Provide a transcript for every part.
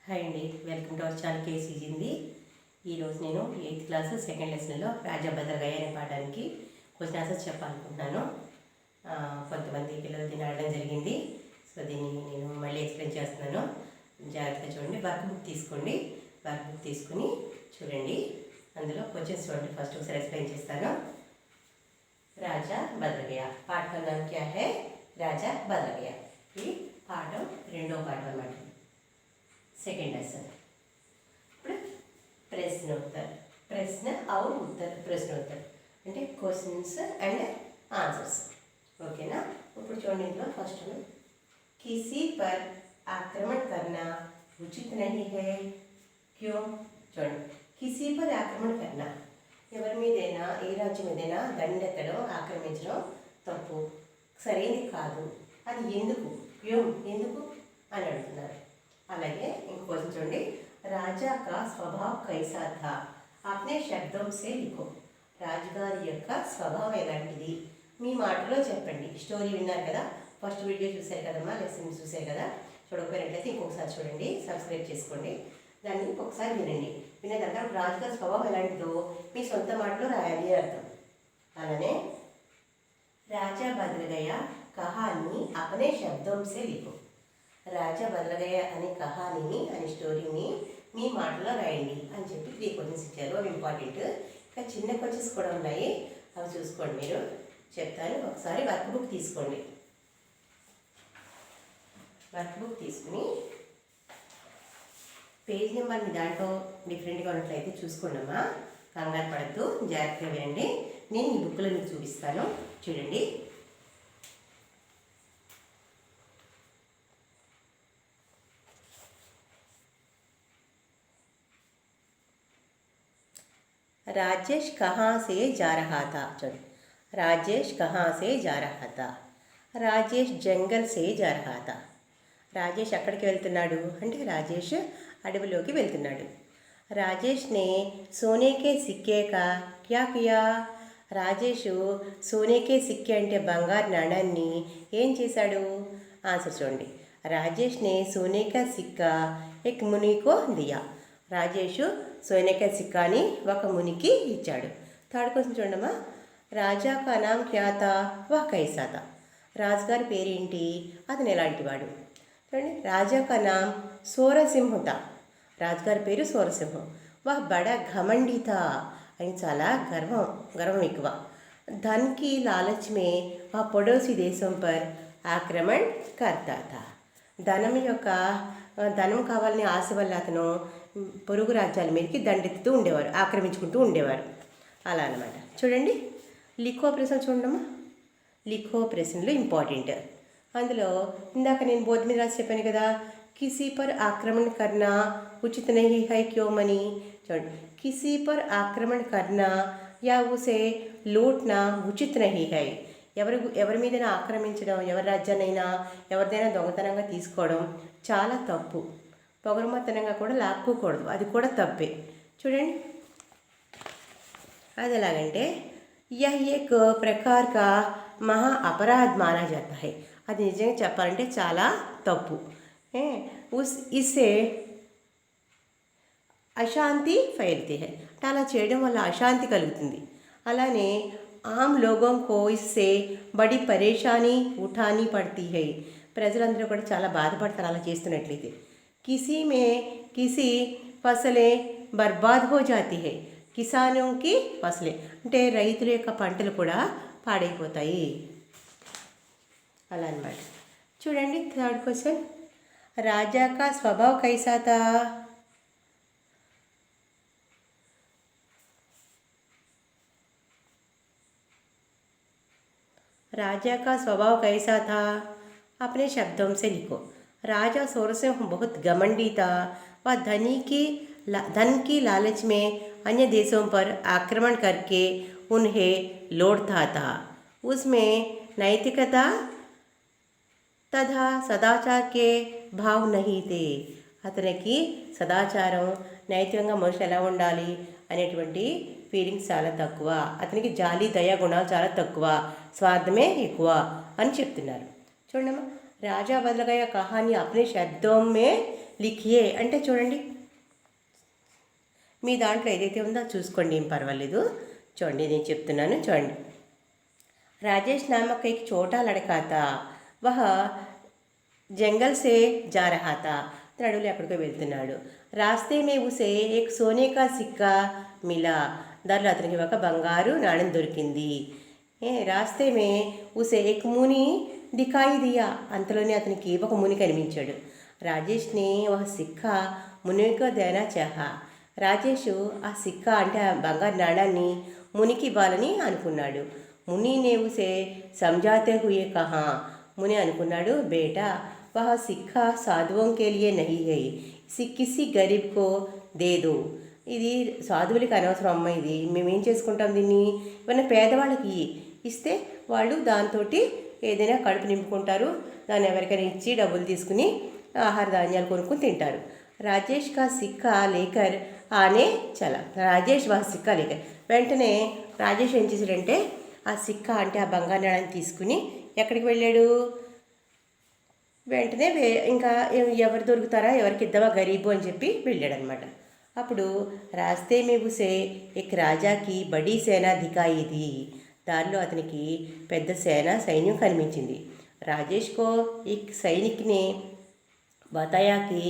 Hi అండి, welcome to our channel కేసీజింది. ఈరోజు నేను 8th క్లాస్ సెకండ్ లెసన్లో రాజా భద్రగయ్య అనే పాఠానికి క్వశ్చన్ ఆన్సర్స్ చెప్పాలనుకుంటున్నాను. కొంతమంది పిల్లలు దీన్ని అడగడం జరిగింది. సో దీన్ని నేను మళ్ళీ ఎక్స్ప్లెయిన్ చేస్తున్నాను. జాగ్రత్తగా చూడండి. వర్క్ బుక్ తీసుకోండి. వర్క్ బుక్ తీసుకుని చూడండి. అందులో క్వశ్చన్స్ చూడండి. ఫస్ట్ ఒకసారి ఎక్స్ప్లెయిన్ చేస్తాను. రాజా భద్రగయ్య పాఠ का नाम क्या है? రాజా భద్రగయ్య. ఈ పాఠం రెండో పాఠం అన్నమాట. सेकेंड लेसन प्रश्नोत्तर प्रश्न और उत्तर प्रश्नोत्तर అంటే क्वेश्चंस एंड आंसर्स ओकेना। ఇప్పుడు చూడండి, ఇందులో ఫస్ట్ किसी पर आक्रमण करना उचित नहीं है क्यों? చూడండి, किसी पर आक्रमण करना ఎవరి మీదైనా ఏ రాజ్యం మీదైనా దండెత్తడం ఆక్రమించడం తప్పు, సరైనది కాదు. అది ఎందుకు? క్యోं ఎందుకు అని అడుగుతున్నారు. అలాగే ఇంకో క్వశ్చన్ చూడండి. రాజా కా స్వభావ్ కైసా థా అప్నే శబ్దం సే లిఖో. రాజుగారి యొక్క స్వభావం ఎలాంటిది మీ మాటలో చెప్పండి. స్టోరీ విన్నారు కదా, ఫస్ట్ వీడియో చూసారు కదమ్మా, లెసన్ చూసారు కదా. చూడకపోయినట్లయితే ఇంకొకసారి చూడండి, సబ్స్క్రైబ్ చేసుకోండి. దాన్ని ఇంకొకసారి వినండి. విన్న తర్వాత రాజుగారి స్వభావం ఎలాంటిదో మీ సొంత మాటలో రాయాలి అర్థం. అలానే రాజా బద్రగయ్య కహాని అప్నే శబ్దం సే లిఖో. రాజా బద్రగయ్య అనే కహానీని అనే స్టోరీని మీ మాటలో రాయండి అని చెప్పి 3 క్వశ్చన్స్ ఇచ్చారు. అవి ఇంపార్టెంట్. ఇంకా చిన్న క్వశ్చన్స్ కూడా ఉన్నాయి, అవి చూసుకోండి. మీరు చెప్తాను. ఒకసారి వర్క్ బుక్ తీసుకోండి. వర్క్ బుక్ తీసుకుని పేజ్ నెంబర్ మీ దాంట్లో డిఫరెంట్గా ఉన్నట్లయితే చూసుకోండి అమ్మా, కంగారు పడద్దు, జాగ్రత్తగా వినండి. నేను ఈ బుక్లో మీకు చూపిస్తాను, చూడండి. राजेश कहाँ से जा रहा था? चलो, राजेश कहाँ से जा रहा था? రాజేష్ జంగల్ సే जा रहा था. రాజేష్ అక్కడికి వెళ్తున్నాడు అంటే రాజేష్ అడవిలోకి వెళ్తున్నాడు. రాజేష్ నే సోనే కే సిక్కే కా క్యా కియా? రాజేష్ సోనే కే సిక్కే అంటే బంగారు నాణాన్ని ఏం చేశాడు? ఆన్సర్ చూడండి. రాజేష్ నే సోనే కా సిక్కా ఎక్ ముని కో దియా. రాజేష్ సోనే కా సిక్కాని ఒక మునికి ఇచ్చాడు. థర్డ్ క్వశ్చన్ చూడమ్మా. రాజా కా నామ్ క్యా థా వహ్ కైసా థా. రాజుగారి పేరేంటి, అతను ఎలాంటివాడు? చూడండి. రాజా కా నామ్ సోరసింహ థా. రాజుగారి పేరు సోరసింహం. వహ్ బడా ఘమండి థా. ఆయన చాలా గర్వం ఎక్కువ. ధన్ కి లాలచ్ మే వహ్ పడోసి దేశం పర్ ఆక్రమణ్ కర్తా థా. ధనం కావాలని ఆశ వల్ల అతను పొరుగు రాజ్యాల మీదకి దండెత్తుతూ ఉండేవారు, ఆక్రమించుకుంటూ ఉండేవారు. అలా అన్నమాట. చూడండి, లిఖో ప్రశ్న చూడమ్మా. లిఖో ప్రశ్నలు ఇంపార్టెంట్. అందులో ఇందాక నేను బోర్డు మీద రాసి చెప్పాను కదా, కిసీ పర్ ఆక్రమణ కర్నా ఉచిత నహీ హై క్యోం అని. చూడండి, కిసీ పర్ ఆక్రమణ కర్నా యా ఉసే లూట్నా ఉచిత నహీ హై. ఎవరి మీదైనా ఆక్రమించడం, ఎవరి రాజ్యాన్నైనా ఎవరిదైనా దొంగతనంగా తీసుకోవడం చాలా తప్పు. పొగరుమత్తనంగా కూడా లాక్కోకూడదు, అది కూడా తప్పే. చూడండి, అది ఎలాగంటే యహ్ ఏక్ ప్రకార్ కా మహా అపరాధ్ మానా జాతా హై. అది నిజంగా చెప్పాలంటే చాలా తప్పు. ఇస్సే అశాంతి ఫైల్తే హై. అలా చేయడం వల్ల అశాంతి కలుగుతుంది. అలానే ఆమ్ లోగోం కో ఇస్సే బడి పరేషానీ ఉఠానీ పడతీ హై. ప్రజలందరూ కూడా చాలా బాధపడతారు అలా చేస్తున్నట్లయితే. కిసి ఫసలే బర్బాద్ హో జాతీ హై. కిసానోకి ఫసలే అంటే రైతుల యొక్క పంటలు కూడా పాడైపోతాయి. అలా అన్నమాట. చూడండి, థర్డ్ క్వశ్చన్. రాజా కా స్వభావ్ కైసా థా? राजा का स्वभाव कैसा था? अपने शब्दों से लिखो. राजा सोरसिंह बहुत घमंडी था. वह धन की लालच में अन्य देशों पर आक्रमण करके उन्हें लौटता था. उसमें नैतिकता तथा सदाचार के भाव नहीं थे. అతనికి సదాచారం, నైతికంగా మనుషులు ఎలా ఉండాలి అనేటువంటి ఫీలింగ్స్ చాలా తక్కువ. అతనికి జాలి దయా గుణాలు చాలా తక్కువ, స్వార్థమే ఎక్కువ అని చెప్తున్నారు. చూడమ్మా, राजा बदल गया कहानी अपने शब्दों में లిఖియే అంటే చూడండి, మీ దాంట్లో ఏదైతే ఉందో చూసుకోండి, ఏం పర్వాలేదు. చూడండి నేను చెప్తున్నాను చూడండి. राजेश नामक एक छोटा लड़का था, वह जंगल से जा रहा था. అడవులు ఎక్కడికో వెళ్తున్నాడు. రాస్తే మే ఉసే ఏక్ సోనే కా సిక్కా మిలా, దారిలో అతనికి ఒక బంగారు నాణెం దొరికింది. రాస్తే మే ఉసే ఏక్ ముని దికాయి దియా, అంతలోనే అతనికి ఒక ముని కనిపించాడు. రాజేష్ని ఒక సిక్కా మునికో దేనా చాహా, రాజేష్ ఆ సిక్కా అంటే ఆ బంగారు నాణాన్ని మునికి ఇవ్వాలని అనుకున్నాడు. ముని ने उसे समझाते हुए कहा, मुनि అనుకున్నాడు, బేటా वह सिक्का साधुओं के लिए नहीं है, किसी गरीब को दे दो. ఇది సాధువులకి అనవసరం అమ్మ, ఇది మేమేం చేసుకుంటాం, దీన్ని ఏమైనా పేదవాళ్ళకి ఇస్తే వాళ్ళు దాంతో ఏదైనా కడుపు నింపుకుంటారు, దాన్ని ఎవరికైనా ఇచ్చి డబ్బులు తీసుకుని ఆహార ధాన్యాలు కొనుక్కుని తింటారు. రాజేష్ కా సిక్కా లేకర్ ఆనే చలా, రాజేష్ వా సిక్కా లేకర్, వెంటనే రాజేష్ ఏం చేశాడంటే ఆ సిక్కా అంటే ఆ బంగారు నాణాన్ని తీసుకుని ఎక్కడికి వెళ్ళాడు, వెంటనే ఇంకా ఎవరు దొరుకుతారా, ఎవరికి ఇద్దామా గరీబు అని చెప్పి వెళ్ళాడనమాట. అప్పుడు రాస్తే మే ఉసే ఎక్ రాజాకి బడీ సేనా దికాయిది, దారిలో అతనికి పెద్ద సైన్యం కనిపించింది. రాజేష్ కో ఎక్ సైనిక్నే बताया कि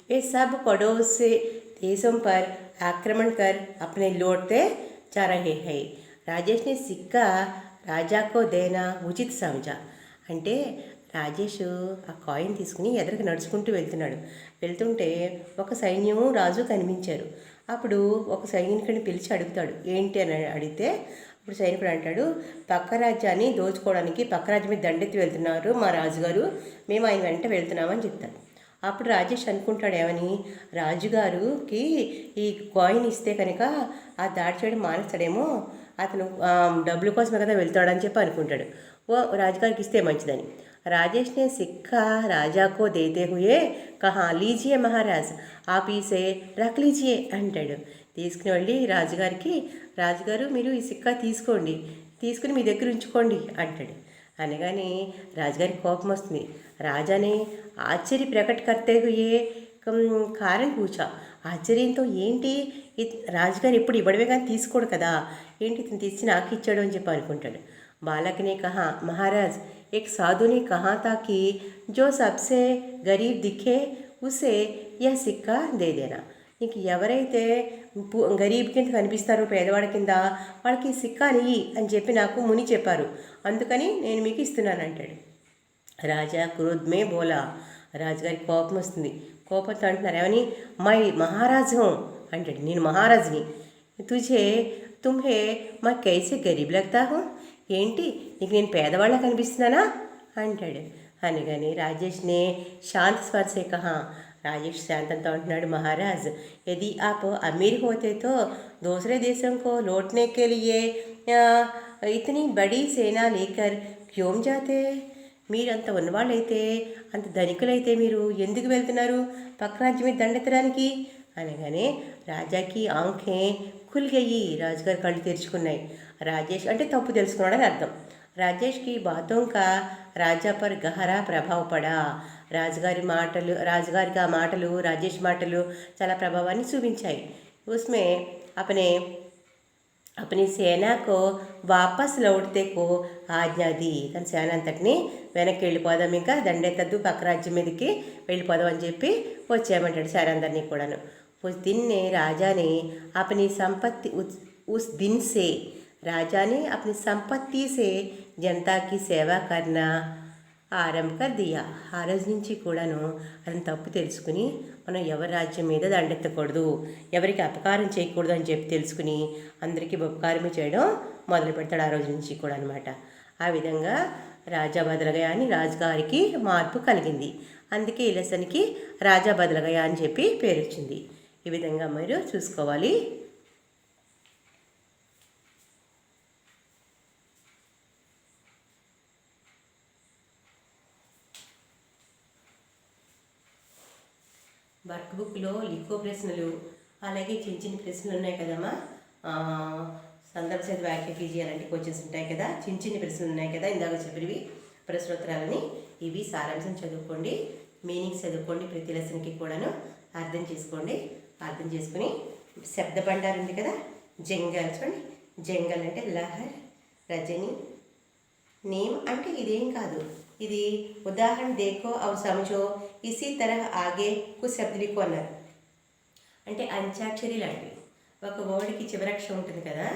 वे सब पड़ोसी देशों पर आक्रमण कर अपने लौटते जा रहे हैं. రాజేష్ని సిక్కా రాజాకో దేనా ఉచిత సమజా, అంటే రాజేష్ ఆ కాయిన్ తీసుకుని ఎదురుగా నడుచుకుంటూ వెళ్తుంటే ఒక సైన్యము రాజు కనిపించారు. అప్పుడు ఒక సైనికుడిని పిలిచి అడుగుతాడు, ఏంటి అని అడిగితే అప్పుడు సైనికుడు అంటాడు, పక్క రాజ్యాన్ని దోచుకోవడానికి పక్క రాజ్యం మీద దండెత్తి వెళ్తున్నారు మా రాజుగారు, మేము ఆయన వెంట వెళ్తున్నామని చెప్తాడు. అప్పుడు రాజేష్ అనుకుంటాడు, ఏమని, రాజుగారికి ఈ కాయిన్ ఇస్తే కనుక ఆ దాడి చేయడం మానేస్తాడేమో, అతను డబ్బుల కోసమే కదా వెళ్తాడని చెప్పి అనుకుంటాడు. ఓ రాజుగారికి ఇస్తే మంచిదని. రాజేష్నే సిక్కా రాజాకో దేతే హుయే కహా, లీజియే మహారాజ్ ఆప్ ఇసే రఖ్ లీజియే అంటాడు. తీసుకుని వెళ్ళి రాజుగారు మీరు ఈ సిక్కా తీసుకుని మీ దగ్గర ఉంచుకోండి అంటాడు. అనగానే రాజుగారికి కోపం వస్తుంది. రాజానే ఆశ్చర్య ప్రకట్ కర్తే హుయే కారణ్ పూచా, ఆశ్చర్యంతో ఏంటి రాజుగారు ఎప్పుడు ఇవ్వడమే కానీ తీసుకోడు కదా, ఏంటి ఇతను తీసి నాకు ఇచ్చాడు అని చెప్పి అనుకుంటాడు. బాలకనే కహా, మహారాజ్ एक साधु ने कहा था कि जो सबसे गरीब दिखे उसे यह सिक्का दे देना, నీకు ఎవరైతే గరీబ్ కింద కనిపిస్తారో పేదవాడి కింద వాళ్ళకి సిక్కాని అని చెప్పి నాకు ముని చెప్పారు, అందుకని నేను మీకు ఇస్తున్నాను అంటాడు. రాజా క్రోధ్ మే బోలా, రాజుగారికి కోపం వస్తుంది. కోపంతో అంటున్నారు, ఏమని, మై మహారాజు అంటాడు, నేను మహారాజుని. తుమ్హే మా కైసే గరీబ్ లగ్తా హూ, ఏంటి నీకు నేను పేదవాళ్ళ కనిపిస్తున్నానా అంటాడు. అనగానే రాజేష్నే శాంత స్పర్శే కహా, రాజేష్ శాంతంతో అంటున్నాడు, మహారాజ్ यदि आप अमीर होते तो दूसरे देशों को लौटने के लिए इतनी बड़ी सेना लेकर क्यों जाते, మీరంత ఉన్నవాళ్ళైతే అంత ధనికులైతే మీరు ఎందుకు వెళ్తున్నారు పక్క రాజ్యం మీద దండెత్తడానికి అనగానే రాజాకి ఆంఖే ఖుల్ గయి, రాజుగారి కళ్ళు తెరుచుకున్నాయి. రాజేష్ అంటే తప్పు తెలుసుకున్నాడని అర్థం. రాజేష్కి బాతోं का రాజా పర్ గహరా ప్రభావ పడా, రాజుగారికి ఆ మాటలు రాజేష్ మాటలు చాలా ప్రభావాన్ని చూపించాయి. ఉస్మే अपनी सेना को వాపస్ లౌట్తే కో ఆజ్ఞా ది, తన సేన అంతటిని వెనక్కి వెళ్ళిపోదాం, ఇంకా దండెత్తద్దు పక్క రాజ్యం మీదకి వెళ్ళిపోదాం అని చెప్పి వచ్చేయమంటాడు సేన అందరినీ కూడాను. उस दिन ने राजा ने अपनी संपत्ति उस दिन से राजा ने अपनी संपत्ति से जनता की सेवा करना ఆరంభ కర్ దియా, ఆ రోజు నుంచి కూడాను అతను తప్పు తెలుసుకుని మనం ఎవరి రాజ్యం మీద దండెత్తకూడదు, ఎవరికి అపకారం చేయకూడదు అని చెప్పి తెలుసుకుని అందరికీ ఉపకారమే చేయడం మొదలు పెడతాడు ఆ రోజు నుంచి కూడా అనమాట. ఆ విధంగా రాజా బదలగయా అని రాజుగారికి మార్పు కలిగింది. అందుకే ఈ లెసన్కి రాజా బదలగయా అని చెప్పి పేరు వచ్చింది. ఈ విధంగా మీరు చూసుకోవాలి. వర్క్ బుక్లో లిఖో ప్రశ్నలు, అలాగే చిన్న చిన్న ప్రశ్నలు ఉన్నాయి కదమ్మా, సందర్భ సహిత వాక్య ఫీజీ అలాంటి క్వశ్చన్స్ ఉంటాయి కదా, చిన్న చిన్న ప్రశ్నలు ఉన్నాయి కదా ఇందాక చెప్పినవి ప్రశ్నోత్తరాలని, ఇవి సారాంశం చదువుకోండి. మీనింగ్స్ చదువుకోండి, ప్రతి లెసన్కి కూడాను అర్థం చేసుకోండి. అర్థం చేసుకుని శబ్ద భండార్ ఉంది కదా, జంగల్ చూడండి. జంగల్ అంటే లహర్, రజని, నేమ్ అంటే ఇదేం కాదు, ఇది ఉదాహరణ దేఖో అవు సమझो ఇసీ తరహ ఆగే కుछ శబ్ద లిఖో అన్నారు. అంటే అంత్యాక్షరి లాంటివి. ఒక వర్డ్కి చివరక్షరం ఉంటుంది కదా,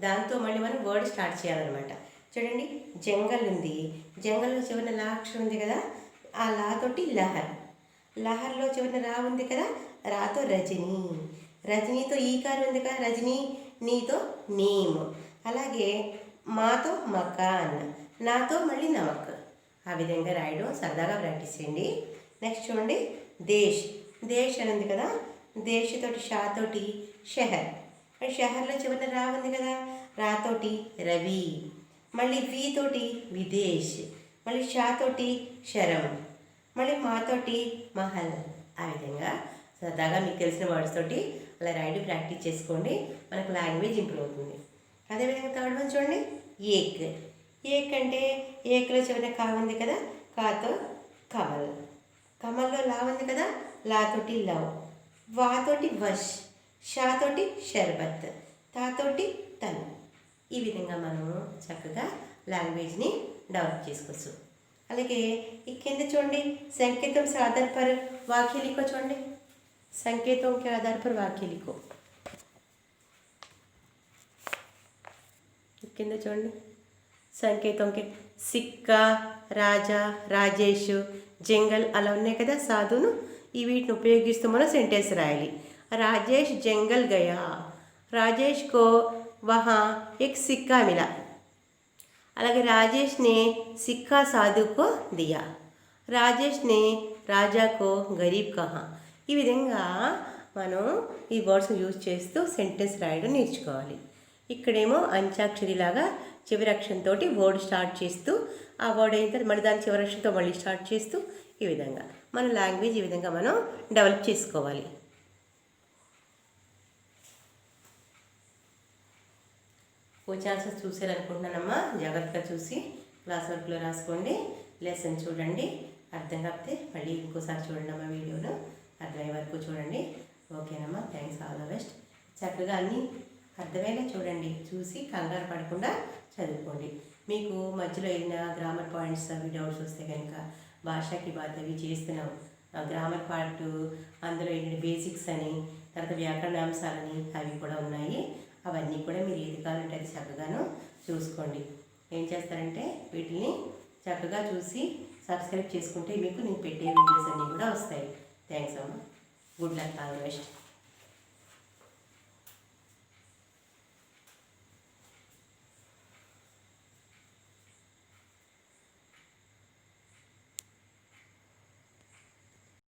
దాంతో మళ్ళీ మనం వర్డ్ స్టార్ట్ చేయాలన్నమాట. చూడండి, జంగల్ ఉంది, జంగల్లో చివరిన లా అక్షరం ఉంది కదా, ఆ లా తోటి లహర్, లహర్లో చివరిన రా ఉంది కదా, రాతో రజనీ, రజనీతో ఈకారం ఉంది కదా, రజనీ, నీతో నేమ్, అలాగే మాతో మకాన్, నాతో మళ్ళీ నమక్. ఆ విధంగా రాయడం సరదాగా ప్రాక్టీస్ చేయండి. నెక్స్ట్ చూడండి, దేశ్, దేశ్ అని ఉంది కదా, దేశ్ తోటి షా తోటి షహర్, షహర్లో చివరిన రా ఉంది కదా, రాతోటి రవి, మళ్ళీ వి తోటి విదేశ్, మళ్ళీ షా తోటి శరం, మళ్ళీ మాతోటి మహల్. ఆ విధంగా సరదాగా మీకు తెలిసిన వర్డ్స్ తోటి అలా రాయడం ప్రాక్టీస్ చేసుకోండి, మనకు లాంగ్వేజ్ ఇంప్రూవ్ అవుతుంది. అదేవిధంగా థర్డ్ వన్ చూడండి, ఏక్. ఏక్ అంటే ఏక్లో చివరిన కా ఉంది కదా, కాతో కమల్, కమల్లో లా ఉంది కదా, లాతోటి లవ్, వాతోటి వష్, షాతోటి షర్బత్, తాతోటి తను. ఈ విధంగా మనం చక్కగా లాంగ్వేజ్ని డెవలప్ చేసుకోవచ్చు. అలాగే ఈ కింద చూడండి, సంకేతం से आधार पर वाक्य लिखो. చూడండి, संकेतों के आधार पर वाक्य लिखो. కింద చూడండి, సంకేతంకి సిక్కా, రాజా, రాజేష్, జంగల్ అలా ఉన్నాయి కదా సాధును. ఈ వీటిని ఉపయోగిస్తూ మనం సెంటెన్స్ రాయాలి. రాజేష్ జంగల్ గయా, రాజేష్ को वहाँ एक सिक्का मिला, అలాగే రాజేష్ ने सिक्का साधु को दिया, రాజేష్ ने రాజా को गरीब कहा. ఈ విధంగా మనం ఈ వర్డ్స్ యూజ్ చేస్తూ సెంటెన్స్ రాయడం నేర్చుకోవాలి. ఇక్కడేమో అంత్యాక్షరిలాగా చివరి అక్షరంతో వర్డ్ స్టార్ట్ చేస్తూ, ఆ వర్డ్ అయిన తర్వాత మళ్ళీ దాని చివరి అక్షరంతో మళ్ళీ స్టార్ట్ చేస్తూ, ఈ విధంగా మన లాంగ్వేజ్ ఈ విధంగా మనం డెవలప్ చేసుకోవాలి. క్వశ్చన్స్ చూసారనుకుంటున్నానమ్మా, జాగ్రత్తగా చూసి క్లాస్ వర్క్లో రాసుకోండి, లెసన్ చూడండి. అర్థం కాకపోతే మళ్ళీ ఇంకోసారి చూడండి అమ్మా, వీడియోను అర్థమయ్యే వరకు చూడండి. ఓకేనమ్మా, థ్యాంక్స్, ఆల్ ద బెస్ట్. చక్కగా అన్నీ అర్థమయ్యేలా చూడండి, చూసి కంగారు పడకుండా చదువుకోండి. మీకు మధ్యలో ఏదైనా గ్రామర్ పాయింట్స్ అవి డౌట్స్ వస్తే కనుక భాషకి బాత్ అవి చేస్తున్నాం. గ్రామర్ పార్ట్ అందులో ఏంటంటే బేసిక్స్ అని, తర్వాత వ్యాకరణాంశాలని అవి కూడా ఉన్నాయి. అవన్నీ కూడా మీరు ఏది కావాలంటే అది చక్కగాను చూసుకోండి. ఏం చేస్తారంటే వీటిని చక్కగా చూసి సబ్స్క్రైబ్ చేసుకుంటే మీకు నేను పెట్టే వీడియోస్ అన్నీ కూడా వస్తాయి. థ్యాంక్స్ అమ్మ, good luck, all the best.